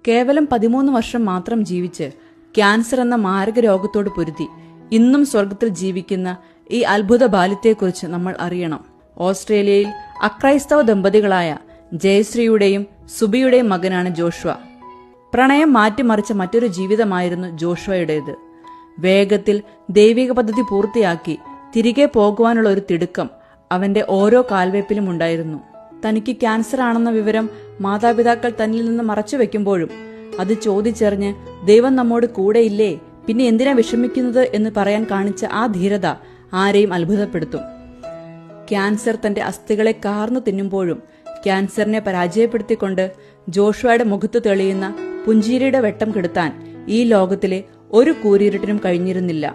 കേവലം 13 വർഷം മാത്രം ജീവിച്ച് ക്യാൻസർ എന്ന മാരക രോഗത്തോട് പൊരുതി ഇന്നും സ്വർഗത്തിൽ ജീവിക്കുന്ന ഈ അത്ഭുത ബാല്യത്തെക്കുറിച്ച് നമ്മൾ അറിയണം. ഓസ്ട്രേലിയയിൽ അക്രൈസ്തവ ദമ്പതികളായ ജയശ്രീയുടെയും സുബിയുടെയും മകനാണ് ജോഷുവ. പ്രണയം മാറ്റിമറിച്ച മറ്റൊരു ജീവിതമായിരുന്നു ജോഷുവയുടേത്. വേഗത്തിൽ ദൈവിക പദ്ധതി പൂർത്തിയാക്കി തിരികെ പോകുവാനുള്ള ഒരു തിടുക്കം അവന്റെ ഓരോ കാൽവെപ്പിലും ഉണ്ടായിരുന്നു. തനിക്ക് ക്യാൻസർ ആണെന്ന വിവരം മാതാപിതാക്കൾ തന്നിൽ നിന്ന് മറച്ചു വെക്കുമ്പോഴും അത് ചോദിച്ചറിഞ്ഞ് ദൈവം നമ്മോട് കൂടെയില്ലേ, പിന്നെ എന്തിനാ വിഷമിക്കുന്നത് എന്ന് പറയാൻ കാണിച്ച ആ ധീരത ആരെയും അത്ഭുതപ്പെടുത്തും. ക്യാൻസർ തന്റെ അസ്ഥികളെ കാർന്നു തിന്നുമ്പോഴും ക്യാൻസറിനെ പരാജയപ്പെടുത്തിക്കൊണ്ട് ജോഷുവയുടെ മുഖത്ത് തെളിയുന്ന പുഞ്ചിരിയുടെ വെട്ടം കെടുത്താൻ ഈ ലോകത്തിലെ ഒരു കൂരിരുട്ടിനും കഴിഞ്ഞിരുന്നില്ല.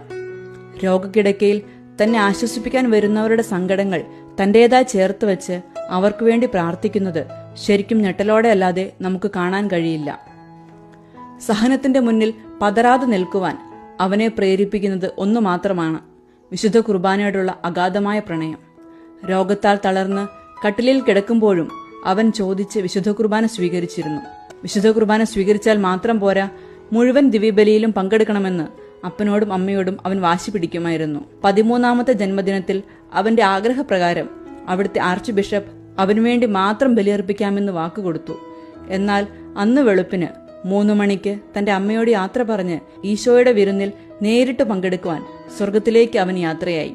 രോഗക്കിടക്കയിൽ തന്നെ ആശ്വസിപ്പിക്കാൻ വരുന്നവരുടെ സങ്കടങ്ങൾ തന്റേതായി ചേർത്ത് വെച്ച് അവർക്ക് വേണ്ടി പ്രാർത്ഥിക്കുന്നത് ശരിക്കും ഞെട്ടലോടെ അല്ലാതെ നമുക്ക് കാണാൻ കഴിയില്ല. സഹനത്തിന്റെ മുന്നിൽ പതറാതെ നിൽക്കുവാൻ അവനെ പ്രേരിപ്പിക്കുന്നത് ഒന്നു മാത്രമാണ്: വിശുദ്ധ കുർബാനയോടുള്ള അഗാധമായ പ്രണയം. രോഗത്താൽ തളർന്ന് കട്ടിലിൽ കിടക്കുമ്പോഴും അവൻ ചോദിച്ച് വിശുദ്ധ കുർബാന സ്വീകരിച്ചിരുന്നു. വിശുദ്ധ കുർബാന സ്വീകരിച്ചാൽ മാത്രം പോരാ, മുഴുവൻ ദിവ്യബലിയിലും പങ്കെടുക്കണമെന്ന് അപ്പനോടും അമ്മയോടും അവൻ വാശി പിടിക്കുമായിരുന്നു. 13ാമത്തെ ജന്മദിനത്തിൽ അവന്റെ ആഗ്രഹപ്രകാരം അവിടുത്തെ ആർച്ച് ബിഷപ്പ് അവനുവേണ്ടി മാത്രം ബലിയർപ്പിക്കാമെന്ന് വാക്കുകൊടുത്തു. എന്നാൽ അന്ന് വെളുപ്പിന് 3 മണിക്ക് തന്റെ അമ്മയോട് യാത്ര പറഞ്ഞ് ഈശോയുടെ വിരുന്നിൽ നേരിട്ട് പങ്കെടുക്കുവാൻ സ്വർഗത്തിലേക്ക് അവൻ യാത്രയായി.